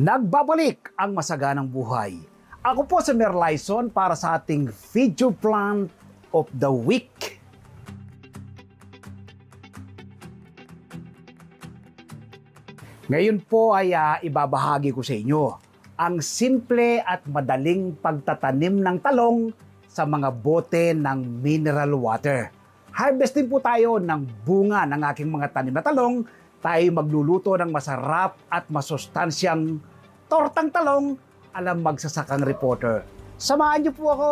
Nagbabalik ang masaganang buhay. Ako po si Merlyson para sa ating video plant of the week. Ngayon po ay ibabahagi ko sa inyo ang simple at madaling pagtatanim ng talong sa mga bote ng mineral water. Harvestin po tayo ng bunga ng aking mga tanim na talong. Tayo magluluto ng masarap at masustansyang tortang talong alam magsasakang reporter. Samahan niyo po ako.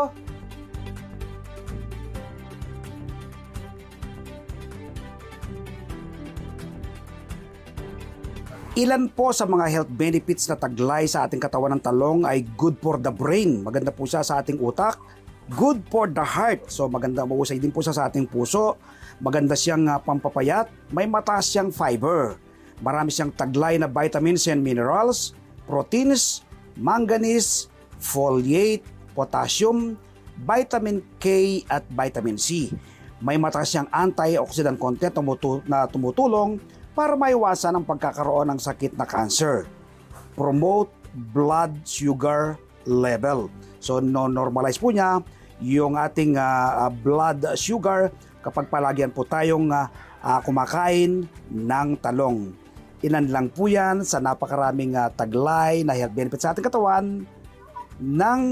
Ilan po sa mga health benefits na taglay sa ating katawan ng talong ay good for the brain. Maganda po siya sa ating utak. Good for the heart. So maganda, mahusay din po siya sa ating puso. Maganda siyang pampapayat. May mataas siyang fiber. Marami siyang taglay na vitamins and minerals, proteins, manganese, folate, potassium, vitamin K at vitamin C. May mataas siyang antioxidant content na tumutulong para maiwasan ang pagkakaroon ng sakit na cancer. Promote blood sugar level. So normalize po niya yung ating blood sugar kapag palagyan po tayong kumakain ng talong. Ilan lang po yan sa napakaraming taglay na health benefits sa ating katawan ng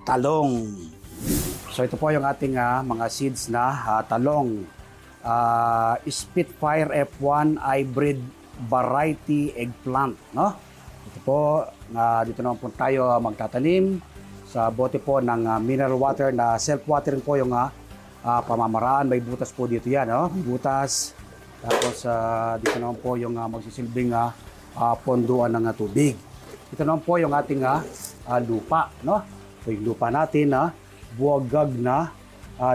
talong. So ito po yung ating mga seeds na talong. Spitfire F1 hybrid variety eggplant. No? Ito po, dito naman po tayo magtatanim sa bote po ng mineral water na self-watering po yung pamamaraan. May butas po dito yan. No? May butas. Tapos dito naman po yung magsisilbing ponduan ng tubig. Ito naman po yung ating lupa. No? So yung lupa natin, buwagag na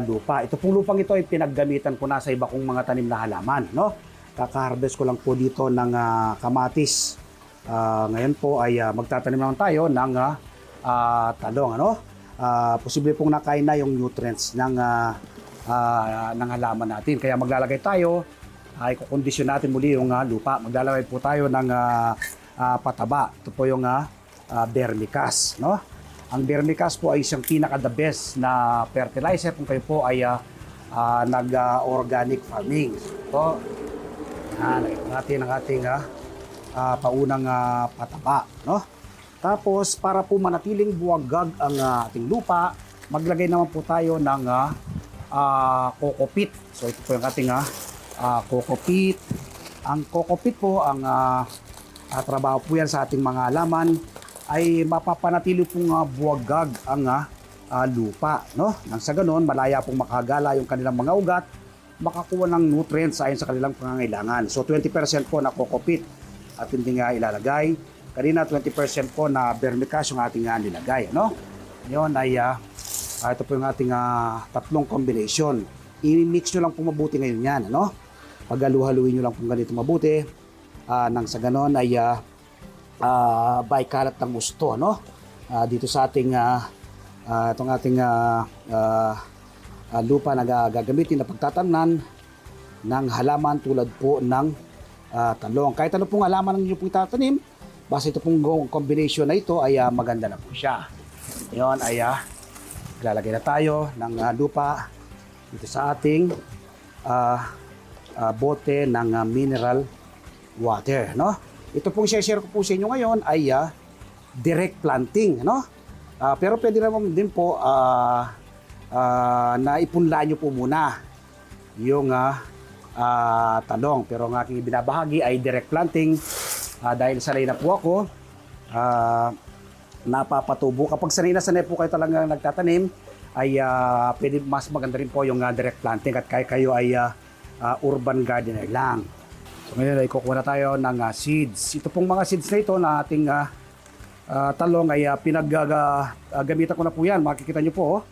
lupa. Ito pong lupang ito ay pinaggamitan ko na sa iba kong mga tanim na halaman. No? Kaka-harvest ko lang po dito ng kamatis. Ngayon po ay magtatanim naman tayo ng talong. Ano? Posible pong nakain na yung nutrients ng halaman natin. Kaya maglalagay tayo, ay kukondisyon natin muli yung lupa. Maglalagay po tayo ng pataba. Ito po yung vermicast. No? Ang vermicast po ay isang pinaka-the best na fertilizer kung kayo po ay nag-organic farming. So, lagyan natin ang ating paunang pataba. No? Tapos, para po manatiling buwagag ang ating lupa, maglagay naman po tayo ng coco peat. So, ito po yung ating coco peat. Ang coco peat po, ang trabaho po yan sa ating mga halaman, ay mapapanatili pong buwagag ang lupa. No? Nang sa ganon, malaya pong makagala yung kanilang mga ugat, makakuha ng nutrients ayon sa kanilang pangangailangan. So 20% po na coco peat at hindi nga ilalagay. Kanina 20% po na vermicast yung ating nilagay. No? Yun ay ito po yung ating tatlong combination. I-mix nyo lang po mabuti ngayon yan. Ano? Pag-haluhaluin nyo lang po ganito mabuti. Nang sa ganon ay by kalat ng gusto, no? Dito sa ating itong ating lupa na gagamitin na pagtatamnan ng halaman tulad po ng talong. Kahit ano pong halaman ang inyo pong itatanim, basta ito pong combination na ito ay maganda na po siya. Ngayon ay lalagay na tayo ng lupa dito sa ating bote ng mineral water, no? Ito pong share ko po sa inyo ngayon ay direct planting, no? Pero pwede naman din po na ipunla nyo po muna yung talong. Pero ang aking binabahagi ay direct planting dahil sanay na po ako, napapatubo. Kapag sanay po kayo talagang nagtatanim, ay pwede mas maganda rin po yung direct planting at kayo ay urban gardener lang. So ngayon ay kukuha na tayo ng seeds. Ito pong mga seeds na ito na ating talong ay gamitan ko na po yan. Makikita nyo po,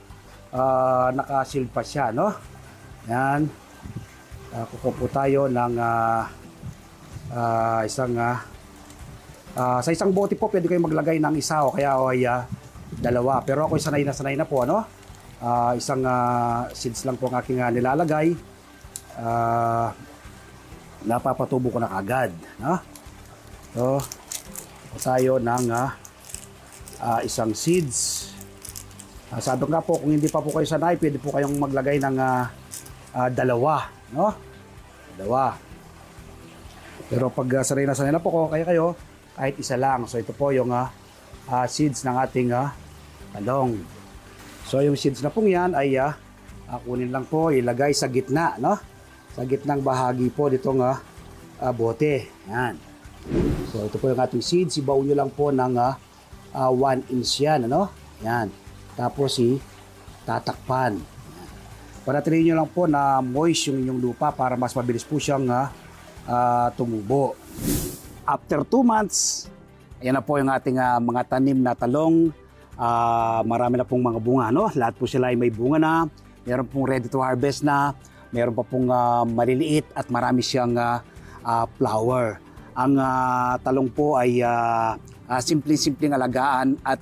nakasealed pa siya. No? Yan. Kukuha po tayo ng sa isang bote po pwede kayong maglagay ng isa o kaya ay dalawa. Pero ako sanay na po. Ano? Isang seeds lang po ang aking nilalagay. napapatubo ko na agad. No? So, tayo ng isang seeds. Sabi nga po, kung hindi pa po kayo sanay, pwede po kayong maglagay ng dalawa, no? Dalawa. Pero pag sanay na po kayo, kahit isa lang. So ito po yung seeds ng ating talong. So yung seeds na pong yan ay kunin lang po, ilagay sa gitna, no? Sa gitnang bahagi po ditong bote. Yan. So ito po yung ating seeds. Ibaon nyo lang po ng 1 inch yan, ano? Yan. Tapos tatakpan. Yan. Panatilihin nyo lang po na moist yung inyong lupa para mas mabilis po siyang tumubo. After 2 months, ayan na po yung ating mga tanim na talong. Marami na pong mga bunga, no? Lahat po sila ay may bunga na. Meron pong ready to harvest na. Meron pa pong maliliit at marami siyang flower. Ang talong po ay simpleng-simpleng alagaan at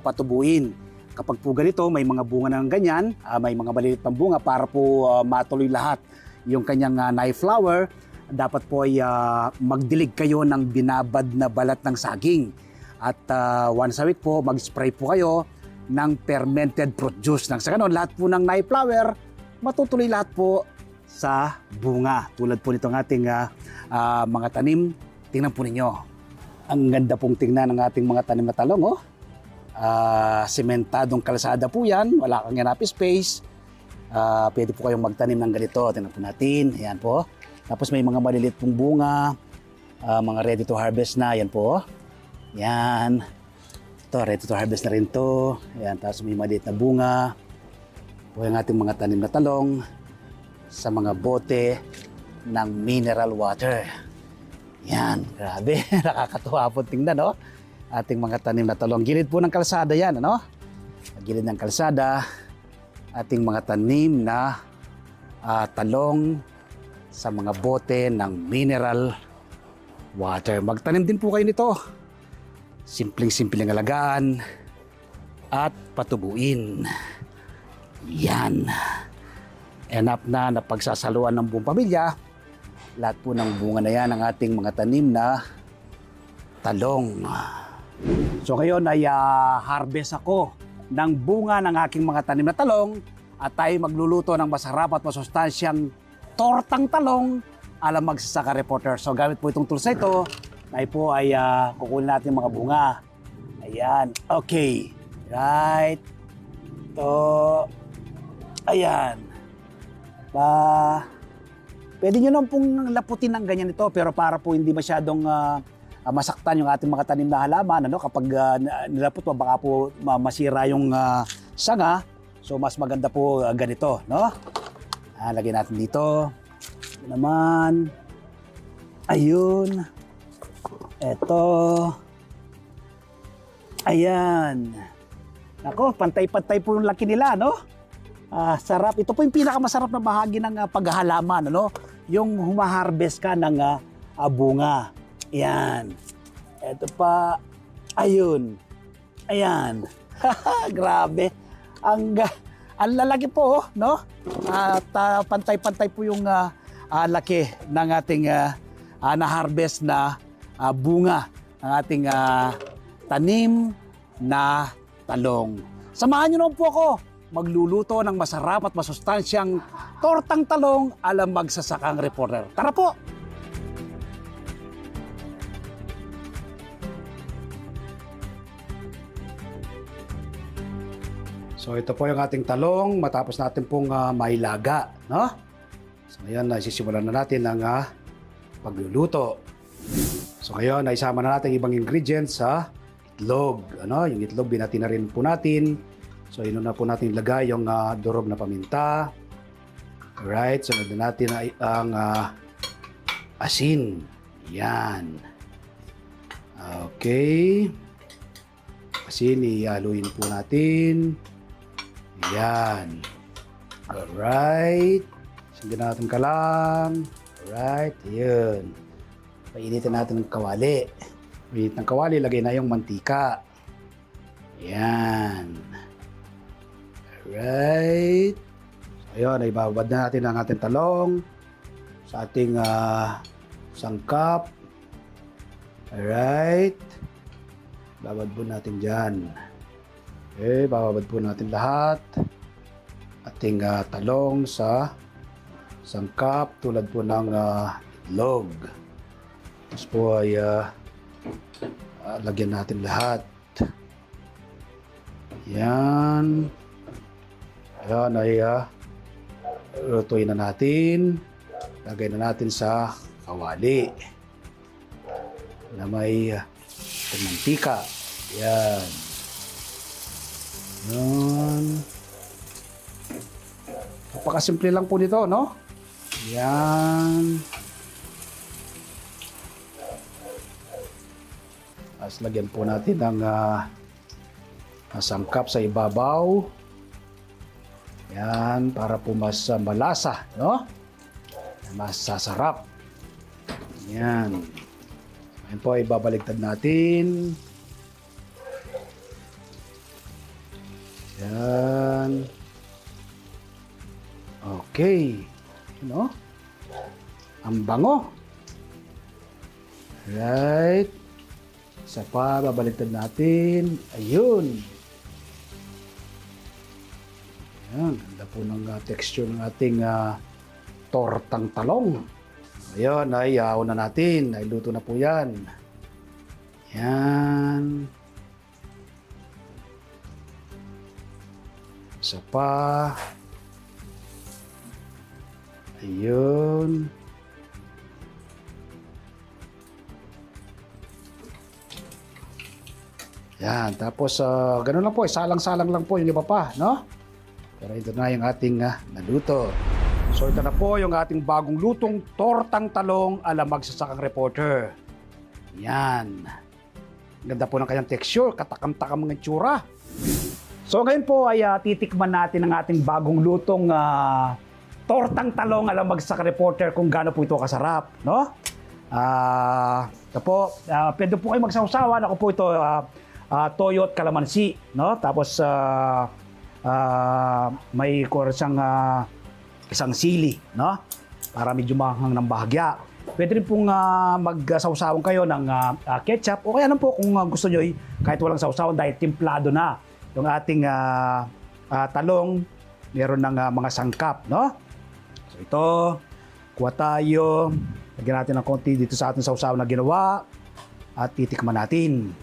patubuin. Kapag po ganito, may mga bunga ng ganyan, may mga maliliit pang bunga para po matuloy lahat yung kanyang na-flower, dapat po ay magdilig kayo ng binabad na balat ng saging. At once a week po, mag-spray po kayo ng fermented fruit juice. Nang sa ganon, lahat po ng na-flower, matutuloy lahat po sa bunga. Tulad po nitong ating mga tanim. Tingnan po ninyo. Ang ganda pong tingnan ng ating mga tanim na talong. Oh. Sementadong kalsada po yan. Wala kang hanap space. Pwede po kayong magtanim ng ganito. Tingnan po natin. Ayan po. Tapos may mga maliliit pong bunga. Mga ready to harvest na. Ayan po. Yan. Ito, ready to harvest na rin to. Ayan. Tapos may maliit na bunga. Po yung ating mga tanim na talong sa mga bote ng mineral water. Yan, grabe. Nakakatuwa po tingnan, no? Ating mga tanim na talong. Gilid po ng kalsada yan, ano? Gilid ng kalsada. Ating mga tanim na talong sa mga bote ng mineral water. Magtanim din po kayo nito. Simpleng-simpleng alagaan at patubuin. Yan. Enough na napagsasaluan ng buong pamilya. Lahat po ng bunga na yan ang ating mga tanim na talong. So ngayon ay harvest ako ng bunga ng aking mga tanim na talong at tayo magluluto ng masarap at masustansyang tortang talong ala Magsasaka Reporter. So gamit po itong tools na ito, tayo po ay kukunin natin mga bunga. Ayan, okay. Right. Ito. Ayan. Pwede nyo naman pong laputin ng ganyan ito, pero para po hindi masyadong masaktan yung ating mga tanim na halaman, ano? Kapag nilapot mo, baka po masira yung sanga. So mas maganda po ganito, no? Lagyan natin dito. Ito naman. Ayun. Ito. Ayan. Nako, pantay-pantay po yung laki nila, no? Sarap. Ito po yung pinakamasarap na bahagi ng paghahalaman, ano? Yung humaharvest ka ng bunga. Ayan. Ito pa. Ayun. Ayan. Grabe. Ang lalaki po, no? At pantay-pantay po yung laki ng ating na-harvest na bunga ng ating tanim na talong. Samahan niyo naman po ako magluluto ng masarap at masustansyang tortang talong ala Magsasakang Reporter. Tara po! So ito po yung ating talong matapos natin pong mailaga, no? So ngayon sisimulan na natin ang pagluluto. So ngayon isama na natin ibang ingredients sa itlog, ano? Yung itlog binati na rin po natin. So inuna po natin ilagay yung durog na paminta. Alright, sunod na natin ang asin. Yan. Okay. Asin, ihaluin po natin. Yan. Alright. Sundan natin ka lang. Alright, yun. Painitin natin ng kawali. Painit ng kawali, lagay na yung mantika. Yan. Alright. So, ayun, ibababad na natin ang ating talong sa ating sangkap. Alright. Babad po natin dyan. Okay, bababad po natin lahat. Ating talong sa sangkap tulad po ng itlog. Tapos po ay lagyan natin lahat. Yan. Ayan ay lutuin na natin. Lagay na natin sa kawali na may mantika. Yan. Yan. Napakasimple lang po nito, no? Yan. Tapos lagyan po natin ng sangkap sa ibabaw. Yan, para po mas malasa, no? Mas sasarap. Yan. Ngayon po, ibabaliktad natin. Yan. Okay. No? Ang bango. Right. Isa pa, babaliktad natin. Ayun. Ayan, ganda po ng texture ng ating tortang talong. Ayan, ay una natin. Ay luto na po yan. Ayan. Isa pa. Ayun. Yan, tapos ganun lang po, salang-salang lang po yung iba pa, no? Pero ito na yung ating naluto. So ito na po yung ating bagong lutong tortang talong ala magsasakang reporter. Yan. Ganda po ng kanyang texture, katakam-takam ng itsura. So ngayon po ay titikman natin ang ating bagong lutong tortang talong ala magsasakang reporter kung gaano po ito kasarap, no? Ito po, pwede po kayo magsawsawan. Ako po ito, toyo at kalamansi, no? Tapos may isang sili, no? Para medyo mahanghang ng bahagya. Pwede rin pong magsawsawan kayo ng ketchup o kaya naman po kung gusto nyo kahit walang sawsawan dahil timplado na yung ating talong, meron ng mga sangkap, no? So ito, kuha tayo, lagyan natin ng konti dito sa ating sawsawan na ginawa at titikman natin.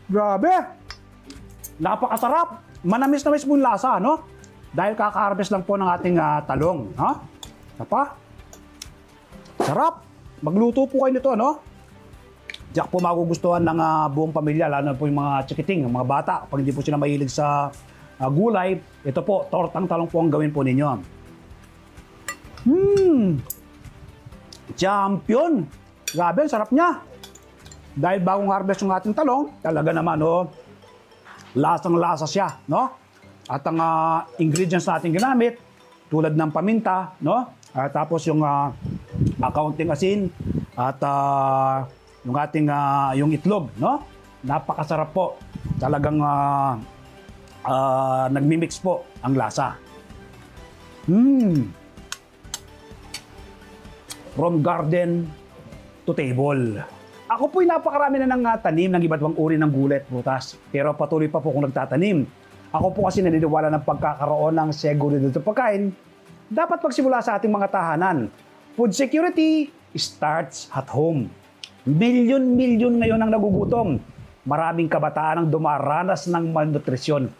Grabe! Napakasarap! Manamis-namis po yung lasa, no? Dahil kaka-harvest lang po ng ating talong, ha? Tapa? Sarap! Magluto po kayo nito, no? Diyak po magugustuhan ng buong pamilya, lalo na po yung mga chikiting, yung mga bata. Pag hindi po sila mahilig sa gulay, ito po, tortang talong po ang gawin po ninyo. Champion! Grabe, sarap niya! Dahil bagong harvest yung ating talong, talaga naman, oh, lasang-lasa siya, no? At ang ingredients na ating ginamit, tulad ng paminta, no? Tapos yung kaunting asin at yung ating yung itlog, no? Napakasarap po. Talagang nagmi-mix po ang lasa. From garden to table. Ako po'y napakarami na ng tanim ng iba't ibang uri ng gulay at prutas. Pero patuloy pa po kung nagtatanim. Ako po kasi naniniwala ng pagkakaroon ng seguridad sa pagkain, dapat magsimula sa ating mga tahanan. Food security starts at home. Milyon-milyon ngayon ang nagugutom. Maraming kabataan ang dumaranas ng malnutrisyon.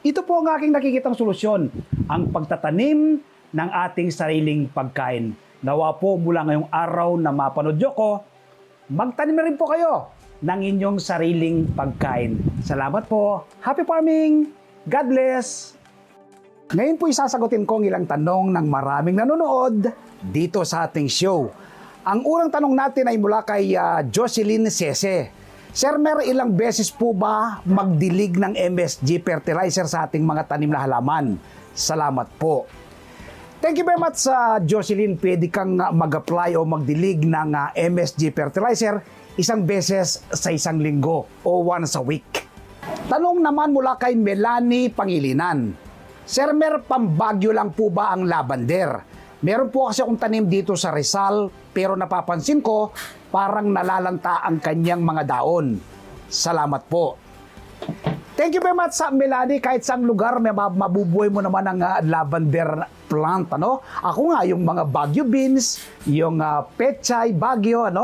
Ito po ang aking nakikitang solusyon, ang pagtatanim ng ating sariling pagkain. Nawa po mula ngayong araw na mapanood nyo ko, magtanim na rin po kayo ng inyong sariling pagkain. Salamat po. Happy farming! God bless! Ngayon po isasagutin ko ang ilang tanong ng maraming nanonood dito sa ating show. Ang unang tanong natin ay mula kay Jocelyn Sese. Sir, Mer, ilang beses po ba magdilig ng MSG fertilizer sa ating mga tanim na halaman? Salamat po. Thank you very much, Jocelyn. Pwede kang mag-apply o magdilig ng MSG fertilizer isang beses sa isang linggo o once a week. Tanong naman mula kay Melanie Pangilinan. Sir, Mer, pambagyo lang po ba ang lavender? Meron po kasi akong tanim dito sa Rizal, pero napapansin ko parang nalalanta ang kanyang mga daon. Salamat po. Thank you very much sa Melanie. Kahit saang lugar, may mabubuhay mo naman ang lavender plant. Ano? Ako nga, yung mga Baguio beans, yung pechay, Baguio, ano?